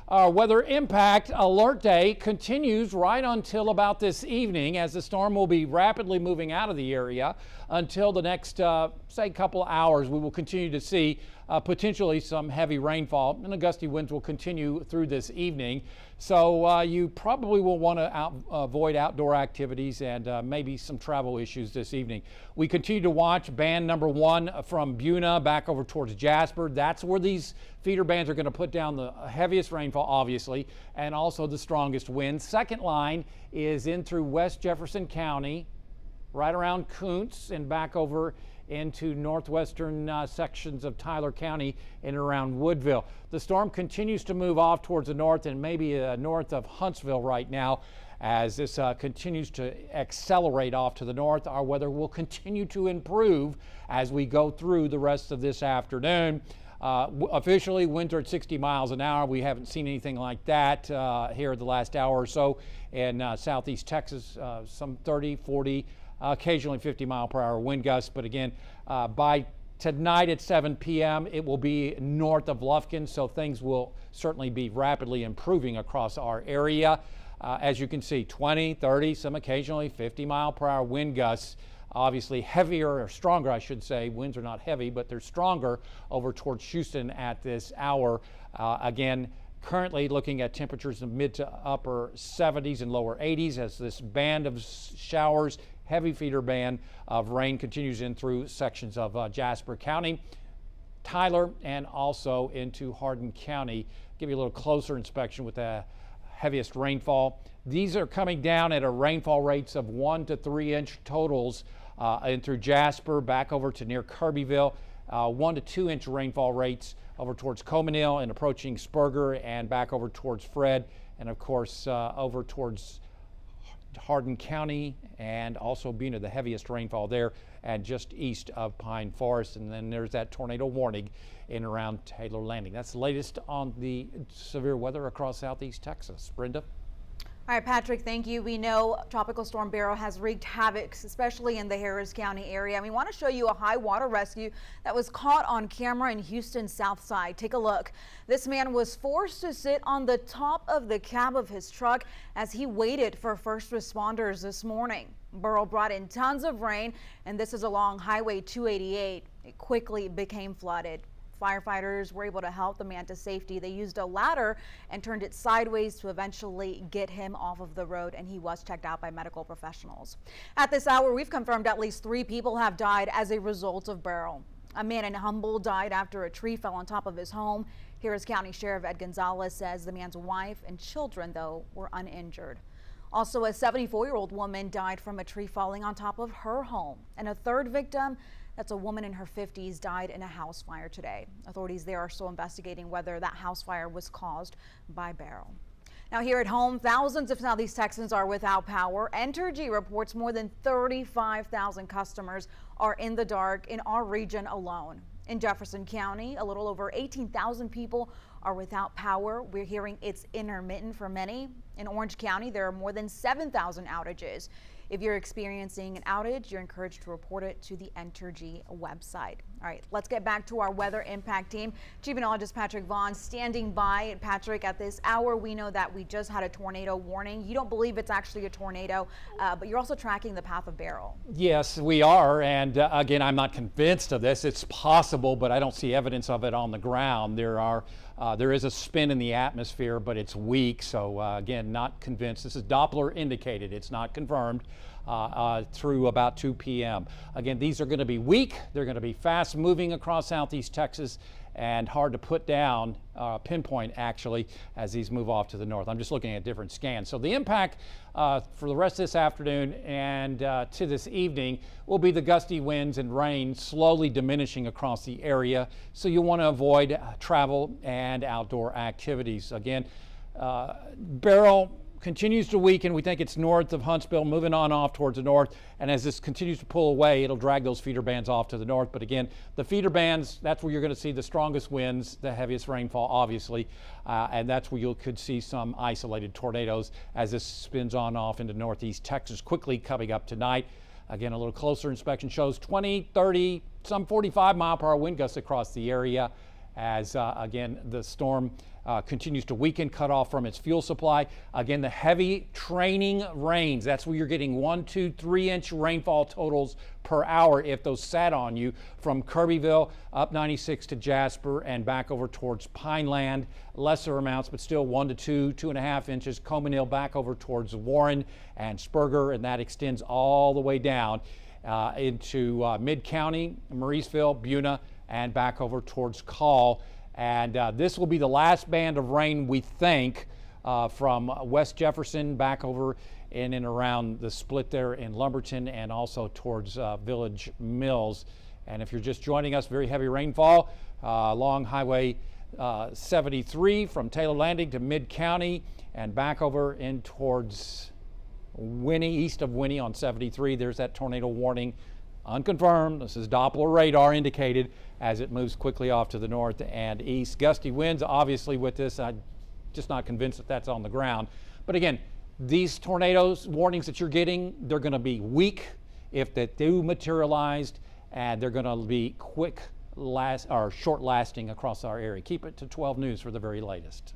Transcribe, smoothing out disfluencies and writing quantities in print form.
Our weather impact alert day continues right until about this evening, as the storm will be rapidly moving out of the area until the next, say, couple hours. We will continue to see potentially some heavy rainfall, and the gusty winds will continue through this evening. So you probably will want to avoid outdoor activities and maybe some travel issues this evening. We continue to watch band number 1 from Buna back over towards Jasper. That's where these feeder bands are going to put down the heaviest rainfall, obviously, and also the strongest winds. Second line is in through West Jefferson County, right around Kuntz and back over into northwestern sections of Tyler County and around Woodville. The storm continues to move off towards the north and maybe north of Huntsville right now. As this continues to accelerate off to the north, our weather will continue to improve as we go through the rest of this afternoon. Officially, winds are at 60 miles an hour. We haven't seen anything like that here the last hour or so in southeast Texas, some 30, 40, occasionally 50-mile-per-hour wind gusts. But again, by tonight at 7 p.m., it will be north of Lufkin, so things will certainly be rapidly improving across our area. As you can see, 20, 30, some occasionally 50-mile-per-hour wind gusts. Obviously heavier or stronger, I should say. Winds are not heavy, but they're stronger over towards Houston at this hour. Again, currently looking at temperatures in mid to upper 70s and lower 80s as this band of showers, heavy feeder band of rain continues in through sections of Jasper County, Tyler, and also into Hardin County. Give you a little closer inspection with the heaviest rainfall. These are coming down at a rainfall rates of 1 to 3 inch totals in through Jasper, back over to near Kirbyville, 1 to 2 inch rainfall rates over towards Cominil and approaching Spurger and back over towards Fred, and of course over towards Hardin County and also Buna, the heaviest rainfall there and just east of Pine Forest. And then there's that tornado warning in around Taylor Landing. That's the latest on the severe weather across southeast Texas. Brenda? All right, Patrick, thank you. We know Tropical Storm Beryl has wreaked havoc, especially in the Harris County area. And we want to show you a high water rescue that was caught on camera in Houston's South Side. Take a look. This man was forced to sit on the top of the cab of his truck as he waited for first responders this morning. Beryl brought in tons of rain, and this is along Highway 288. It quickly became flooded. Firefighters were able to help the man to safety. They used a ladder and turned it sideways to eventually get him off of the road, and he was checked out by medical professionals. At this hour, we've confirmed at least 3 people have died as a result of Beryl. A man in Humboldt died after a tree fell on top of his home. Harris County Sheriff Ed Gonzalez says the man's wife and children, though, were uninjured. Also, a 74-year-old woman died from a tree falling on top of her home, and a third victim, that's a woman in her 50s, died in a house fire today. Authorities there are still investigating whether that house fire was caused by Beryl. Now here at home, thousands of Southeast Texans are without power. Entergy reports more than 35,000 customers are in the dark in our region alone. In Jefferson County, a little over 18,000 people are without power. We're hearing it's intermittent for many. In Orange County, there are more than 7,000 outages. If you're experiencing an outage, you're encouraged to report it to the Entergy website. All right, let's get back to our weather impact team. Chief Meteorologist Patrick Vaughn standing by. And Patrick, at this hour, we know that we just had a tornado warning. You don't believe it's actually a tornado, but you're also tracking the path of Beryl. Yes, we are. And again, I'm not convinced of this. It's possible, but I don't see evidence of it on the ground. There is a spin in the atmosphere, but it's weak. So again, not convinced. This is Doppler indicated. It's not confirmed through about 2 p.m. Again, these are going to be weak. They're going to be fast moving across southeast Texas and hard to put down, pinpoint actually, as these move off to the north. I'm just looking at different scans. So the impact for the rest of this afternoon and to this evening will be the gusty winds and rain slowly diminishing across the area. So you'll want to avoid travel and outdoor activities. Again, Beryl continues to weaken. We think it's north of Huntsville, moving on off towards the north. And as this continues to pull away, it'll drag those feeder bands off to the north. But again, the feeder bands, that's where you're going to see the strongest winds, the heaviest rainfall, obviously. And that's where you could see some isolated tornadoes as this spins on off into northeast Texas, quickly coming up tonight. Again, a little closer inspection shows 20, 30, some 45-mile-per-hour wind gusts across the area. as again the storm continues to weaken, cut off from its fuel supply. Again, the heavy training rains, that's where you're getting 1, 2, 3 inch rainfall totals per hour if those sat on you, from Kirbyville up 96 to Jasper and back over towards Pineland. Lesser amounts, but still 1 to 2, 2.5 inches. Cominil back over towards Warren and Spurger, and that extends all the way down into Mid-County, Mauriceville, Buna, and back over towards Call. And this will be the last band of rain, we think, from West Jefferson back over in and around the split there in Lumberton, and also towards Village Mills. And if you're just joining us, very heavy rainfall along Highway 73 from Taylor Landing to Mid-County and back over in towards Winnie, east of Winnie on 73. There's that tornado warning, unconfirmed. This is Doppler radar indicated as it moves quickly off to the north and east. Gusty winds, obviously, with this. I'm just not convinced that that's on the ground. But again, these tornadoes warnings that you're getting, they're going to be weak if they do materialize, and they're going to be quick, short lasting across our area. Keep it to 12 News for the very latest.